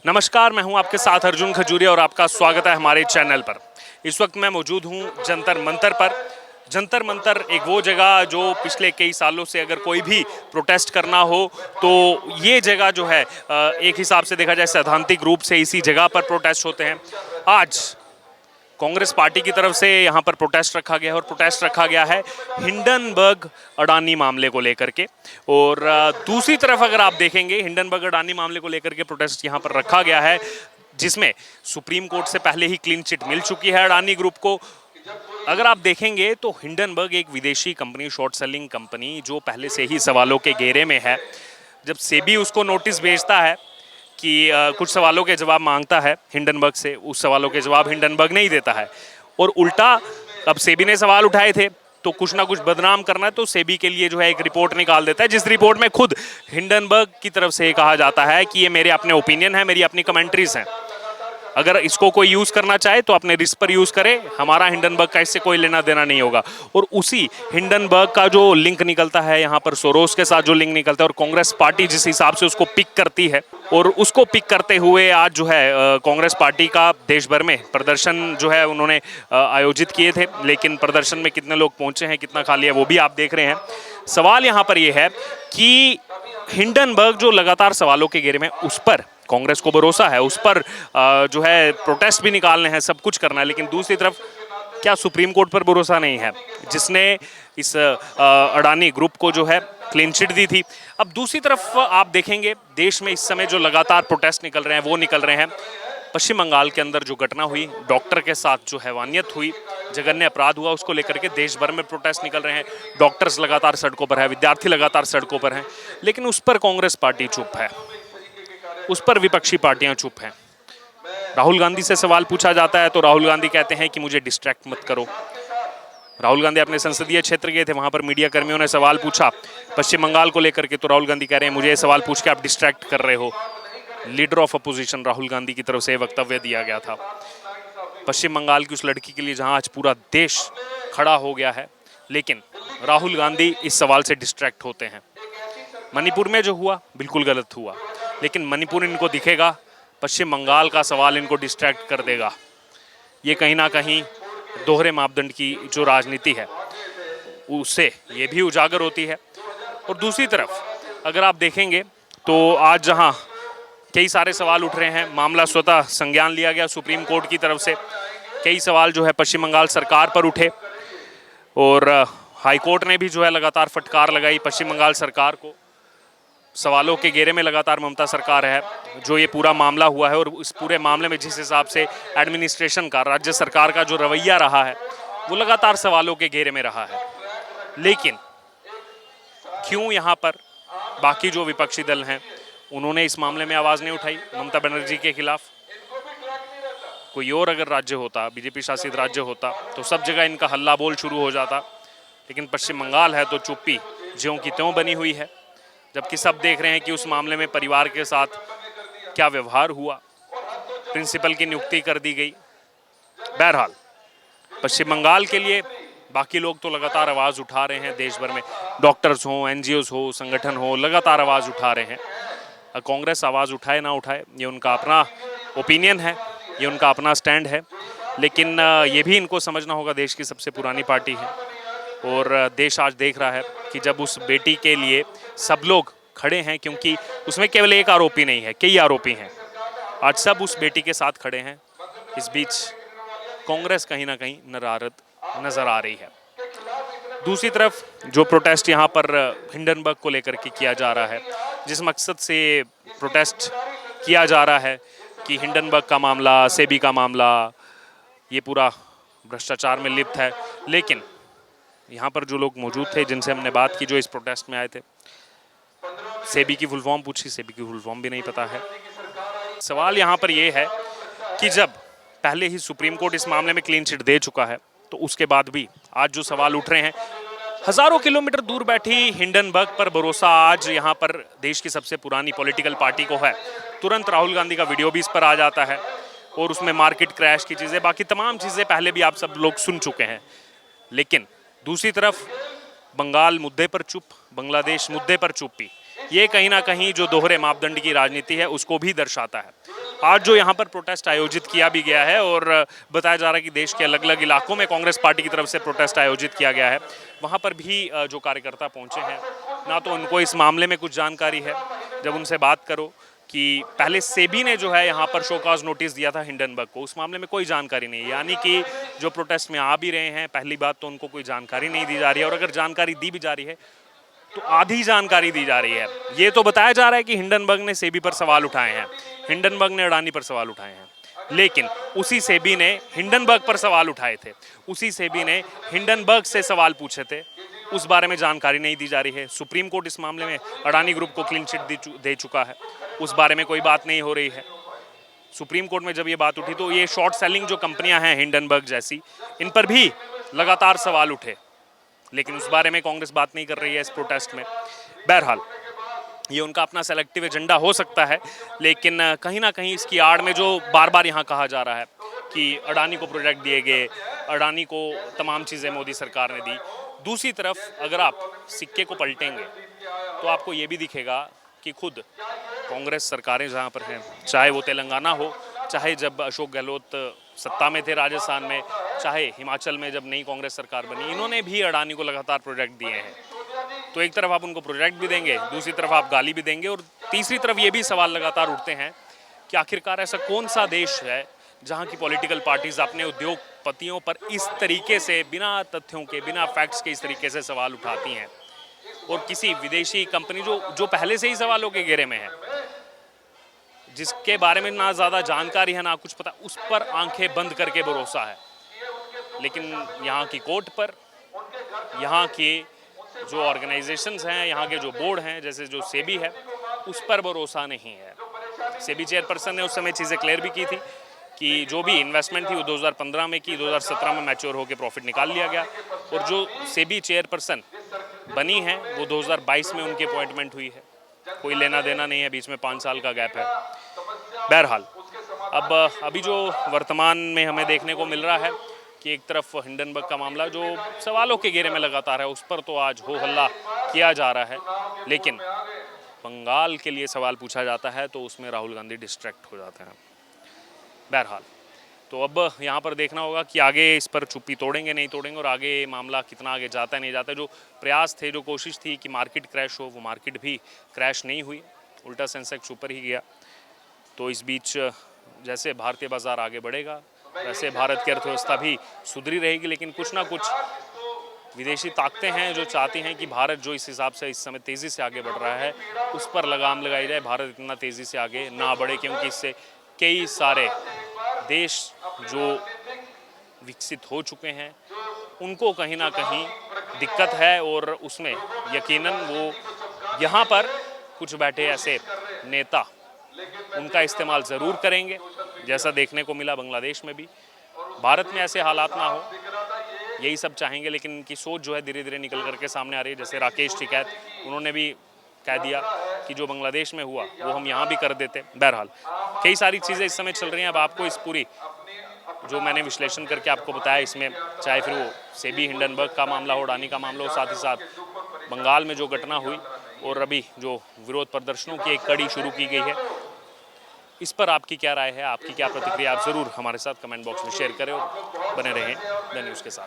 नमस्कार, मैं हूं आपके साथ अर्जुन खजूरिया और आपका स्वागत है हमारे चैनल पर। इस वक्त मैं मौजूद हूं जंतर मंतर पर। जंतर मंतर एक वो जगह जो पिछले कई सालों से अगर कोई भी प्रोटेस्ट करना हो तो ये जगह जो है एक हिसाब से देखा जाए सैद्धांतिक रूप से इसी जगह पर प्रोटेस्ट होते हैं। आज कांग्रेस पार्टी की तरफ से यहाँ पर प्रोटेस्ट रखा गया है और प्रोटेस्ट रखा गया है हिंडनबर्ग अडानी मामले को लेकर के। और दूसरी तरफ अगर आप देखेंगे हिंडनबर्ग अडानी मामले को लेकर के प्रोटेस्ट यहाँ पर रखा गया है, जिसमें सुप्रीम कोर्ट से पहले ही क्लीन चिट मिल चुकी है अडानी ग्रुप को। अगर आप देखेंगे तो हिंडनबर्ग एक विदेशी कंपनी, शॉर्ट सेलिंग कंपनी, जो पहले से ही सवालों के घेरे में है। जब सेबी उसको नोटिस भेजता है कि कुछ सवालों के जवाब मांगता है हिंडनबर्ग से, उस सवालों के जवाब हिंडनबर्ग नहीं देता है। और उल्टा अब सेबी ने सवाल उठाए थे तो कुछ ना कुछ बदनाम करना है तो सेबी के लिए जो है एक रिपोर्ट निकाल देता है, जिस रिपोर्ट में खुद हिंडनबर्ग की तरफ से कहा जाता है कि ये मेरे अपने ओपिनियन है, मेरी अपनी कमेंट्रीज हैं। अगर इसको कोई यूज़ करना चाहे तो अपने रिस्क पर यूज़ करे, हमारा हिंडनबर्ग का इससे कोई लेना देना नहीं होगा। और उसी हिंडनबर्ग का जो लिंक निकलता है यहाँ पर सोरोस के साथ जो लिंक निकलता है, और कांग्रेस पार्टी जिस हिसाब से उसको पिक करती है, और उसको पिक करते हुए आज जो है कांग्रेस पार्टी का देश भर में प्रदर्शन जो है उन्होंने आयोजित किए थे। लेकिन प्रदर्शन में कितने लोग पहुंचे हैं, कितना खाली है, वो भी आप देख रहे हैं। सवाल यहाँ पर यह है कि हिंडनबर्ग जो लगातार सवालों के घेरे में, उस पर कांग्रेस को भरोसा है, उस पर जो है प्रोटेस्ट भी निकालने हैं, सब कुछ करना है। लेकिन दूसरी तरफ क्या सुप्रीम कोर्ट पर भरोसा नहीं है, जिसने इस अडानी ग्रुप को जो है क्लीन चिट दी थी। अब दूसरी तरफ आप देखेंगे देश में इस समय जो लगातार प्रोटेस्ट निकल रहे हैं वो निकल रहे हैं पश्चिम बंगाल के अंदर जो घटना हुई, डॉक्टर के साथ जो हैवानियत हुई, जघन्य अपराध हुआ, उसको लेकर के देश भर में प्रोटेस्ट निकल रहे हैं। डॉक्टर्स लगातार सड़कों पर है, विद्यार्थी लगातार सड़कों पर हैं। लेकिन उस पर कांग्रेस पार्टी चुप है, उस पर विपक्षी पार्टियां चुप हैं। राहुल गांधी से सवाल पूछा जाता है तो राहुल गांधी कहते हैं कि मुझे डिस्ट्रैक्ट मत करो। राहुल गांधी अपने संसदीय क्षेत्र गए थे, वहां पर मीडिया कर्मियों ने सवाल पूछा पश्चिम बंगाल को लेकर के, तो राहुल गांधी कह रहे हैं मुझे ये सवाल पूछ के आप डिस्ट्रैक्ट कर रहे हो। Leader of opposition Rahul Gandhi की तरफ से वक्तव्य दिया गया था पश्चिम बंगाल की उस लड़की के लिए जहां आज पूरा देश खड़ा हो गया है। लेकिन राहुल गांधी इस सवाल से डिस्ट्रैक्ट होते हैं। मणिपुर में जो हुआ बिल्कुल गलत हुआ, लेकिन मणिपुर इनको दिखेगा, पश्चिम बंगाल का सवाल इनको डिस्ट्रैक्ट कर देगा। ये कहीं ना कहीं दोहरे मापदंड की जो राजनीति है उससे ये भी उजागर होती है। और दूसरी तरफ अगर आप देखेंगे तो आज जहां कई सारे सवाल उठ रहे हैं, मामला स्वतः संज्ञान लिया गया सुप्रीम कोर्ट की तरफ से। कई सवाल जो है पश्चिम बंगाल सरकार पर उठे और हाईकोर्ट ने भी जो है लगातार फटकार लगाई पश्चिम बंगाल सरकार को। सवालों के घेरे में लगातार ममता सरकार है। जो ये पूरा मामला हुआ है और इस पूरे मामले में जिस हिसाब से एडमिनिस्ट्रेशन का, राज्य सरकार का जो रवैया रहा है, वो लगातार सवालों के घेरे में रहा है। लेकिन क्यों यहाँ पर बाकी जो विपक्षी दल हैं उन्होंने इस मामले में आवाज़ नहीं उठाई ममता बनर्जी के खिलाफ? कोई और अगर राज्य होता, बीजेपी शासित राज्य होता, तो सब जगह इनका हल्ला बोल शुरू हो जाता। लेकिन पश्चिम बंगाल है तो चुप्पी ज्यों की त्यों बनी हुई है, जबकि सब देख रहे हैं कि उस मामले में परिवार के साथ क्या व्यवहार हुआ, प्रिंसिपल की नियुक्ति कर दी गई। बहरहाल पश्चिम बंगाल के लिए बाकी लोग तो लगातार आवाज़ उठा रहे हैं देश भर में, डॉक्टर्स हो, एनजीओज हो, संगठन हो, लगातार आवाज़ उठा रहे हैं। कांग्रेस आवाज़ उठाए ना उठाए ये उनका अपना ओपिनियन है, ये उनका अपना स्टैंड है। लेकिन ये भी इनको समझना होगा देश की सबसे पुरानी पार्टी है और देश आज देख रहा है कि जब उस बेटी के लिए सब लोग खड़े हैं, क्योंकि उसमें केवल एक आरोपी नहीं है, कई आरोपी हैं, आज सब उस बेटी के साथ खड़े हैं। इस बीच कांग्रेस कहीं ना कहीं नरारद नजर आ रही है। दूसरी तरफ जो प्रोटेस्ट यहाँ पर हिंडनबर्ग को लेकर के किया जा रहा है, जिस मकसद से प्रोटेस्ट किया जा रहा है कि हिंडनबर्ग का मामला, सेबी का मामला, ये पूरा भ्रष्टाचार में लिप्त है। लेकिन यहाँ पर जो लोग मौजूद थे जिनसे हमने बात की, जो इस प्रोटेस्ट में आए थे, सेबी की फुल फॉर्म पूछी, सेबी की फुल फॉर्म भी नहीं पता है। सवाल यहाँ पर यह है कि जब पहले ही सुप्रीम कोर्ट इस मामले में क्लीन चिट दे चुका है, तो उसके बाद भी आज जो सवाल उठ रहे हैं, हजारों किलोमीटर दूर बैठी हिंडनबर्ग पर भरोसा आज यहाँ पर देश की सबसे पुरानी पॉलिटिकल पार्टी को है। तुरंत राहुल गांधी का वीडियो भी इस पर आ जाता है और उसमें मार्केट क्रैश की चीज़ें, बाकी तमाम चीज़ें पहले भी आप सब लोग सुन चुके हैं। लेकिन दूसरी तरफ बंगाल मुद्दे पर चुप, बांग्लादेश मुद्दे पर चुप्पी, ये कहीं ना कहीं जो दोहरे मापदंड की राजनीति है उसको भी दर्शाता है। आज जो यहाँ पर प्रोटेस्ट आयोजित किया भी गया है और बताया जा रहा है कि देश के अलग अलग इलाकों में कांग्रेस पार्टी की तरफ से प्रोटेस्ट आयोजित किया गया है, वहाँ पर भी जो कार्यकर्ता पहुँचे हैं, ना तो उनको इस मामले में कुछ जानकारी है। जब उनसे बात करो कि पहले सेबी ने जो है यहाँ पर शोकॉज नोटिस दिया था हिंडनबर्ग को, उस मामले में कोई जानकारी नहीं है। यानी कि जो प्रोटेस्ट में आ भी रहे हैं, पहली बात तो उनको कोई जानकारी नहीं दी जा रही है, और अगर जानकारी दी भी जा रही है तो आधी जानकारी दी जा रही है। ये तो बताया जा रहा है कि हिंडनबर्ग ने सेबी पर सवाल उठाए हैं, हिंडनबर्ग ने अडानी पर सवाल उठाए हैं, लेकिन उसी सेबी ने हिंडनबर्ग पर सवाल उठाए थे, उसी सेबी ने हिंडनबर्ग से सवाल पूछे थे, उस बारे में जानकारी नहीं दी जा रही है। सुप्रीम कोर्ट इस मामले में अडानी ग्रुप को क्लीन चिट दे चुका है, उस बारे में कोई बात नहीं हो रही है। सुप्रीम कोर्ट में जब ये बात उठी तो ये शॉर्ट सेलिंग जो कंपनियां हैं हिंडनबर्ग जैसी, इन पर भी लगातार सवाल उठे, लेकिन उस बारे में कांग्रेस बात नहीं कर रही है इस प्रोटेस्ट में। बहरहाल ये उनका अपना सेलेक्टिव एजेंडा हो सकता है, लेकिन कहीं ना कहीं इसकी आड़ में जो बार बार यहाँ कहा जा रहा है कि अडानी को प्रोजेक्ट दिए गए, अडानी को तमाम चीज़ें मोदी सरकार ने दी। दूसरी तरफ अगर आप सिक्के को पलटेंगे तो आपको ये भी दिखेगा कि खुद कांग्रेस सरकारें जहाँ पर हैं, चाहे वो तेलंगाना हो, चाहे जब अशोक गहलोत सत्ता में थे राजस्थान में, चाहे हिमाचल में जब नई कांग्रेस सरकार बनी, इन्होंने भी अडानी को लगातार प्रोजेक्ट दिए हैं। तो एक तरफ आप उनको प्रोजेक्ट भी देंगे, दूसरी तरफ आप गाली भी देंगे, और तीसरी तरफ ये भी सवाल लगातार उठते हैं कि आखिरकार ऐसा कौन सा देश है जहाँ की पॉलिटिकल पार्टीज अपने उद्योगपतियों पर इस तरीके से बिना तथ्यों के, बिना फैक्ट्स के इस तरीके से सवाल उठाती हैं, और किसी विदेशी कंपनी जो पहले से ही सवालों के घेरे में है, जिसके बारे में ना ज़्यादा जानकारी है ना कुछ पता, उस पर आंखें बंद करके भरोसा है। लेकिन यहाँ की कोर्ट पर, यहाँ के जो ऑर्गेनाइजेशंस हैं, यहाँ के जो बोर्ड हैं, जैसे जो सेबी है, उस पर भरोसा नहीं है। सेबी चेयरपर्सन ने उस समय चीज़ें क्लियर भी की थी कि जो भी इन्वेस्टमेंट थी वो 2015 में की, 2017 में मैच्योर होकर प्रॉफिट निकाल लिया गया, और जो सेबी चेयरपर्सन बनी है वो 2022 में उनकी अपॉइंटमेंट हुई है, कोई लेना देना नहीं है, बीच में 5 साल का गैप है। बहरहाल अब अभी जो वर्तमान में हमें देखने को मिल रहा है कि एक तरफ हिंडनबर्ग का मामला जो सवालों के घेरे में लगातार है, उस पर तो आज हो हल्ला किया जा रहा है, लेकिन बंगाल के लिए सवाल पूछा जाता है तो उसमें राहुल गांधी डिस्ट्रैक्ट हो जाते हैं। बहरहाल तो अब यहाँ पर देखना होगा कि आगे इस पर चुप्पी तोड़ेंगे नहीं तोड़ेंगे, और आगे मामला कितना आगे जाता है नहीं जाता है। जो प्रयास थे, जो कोशिश थी कि मार्केट क्रैश हो, वो मार्केट भी क्रैश नहीं हुई, उल्टा सेंसेक्स ऊपर ही गया। तो इस बीच जैसे भारतीय बाजार आगे बढ़ेगा, वैसे भारत की अर्थव्यवस्था भी सुधरी रहेगी, लेकिन कुछ ना कुछ विदेशी ताकतें हैं जो चाहती हैं कि भारत जो इस हिसाब से इस समय तेज़ी से आगे बढ़ रहा है, उस पर लगाम लगाई जाए, भारत इतना तेज़ी से आगे ना बढ़े, क्योंकि इससे कई सारे देश जो विकसित हो चुके हैं उनको कहीं ना कहीं दिक्कत है, और उसमें यकीनन वो यहाँ पर कुछ बैठे ऐसे नेता उनका इस्तेमाल ज़रूर करेंगे, जैसा देखने को मिला बांग्लादेश में भी। भारत में ऐसे हालात ना हो, यही सब चाहेंगे, लेकिन इनकी सोच जो है धीरे धीरे निकल करके सामने आ रही है। जैसे राकेश टिकैत, उन्होंने भी कह दिया कि जो बांग्लादेश में हुआ वो हम यहाँ भी कर देते। बहरहाल कई सारी चीज़ें इस समय चल रही हैं। अब आपको इस पूरी जो मैंने विश्लेषण करके आपको बताया, इसमें चाहे फिर वो सेबी हिंडनबर्ग का मामला हो, अडानी का मामला हो, साथ ही साथ बंगाल में जो घटना हुई, और अभी जो विरोध प्रदर्शनों की एक कड़ी शुरू की गई है, इस पर आपकी क्या राय है, आपकी क्या प्रतिक्रिया, आप ज़रूर हमारे साथ कमेंट बॉक्स में शेयर करें, और बने रहें द न्यूज़ के साथ।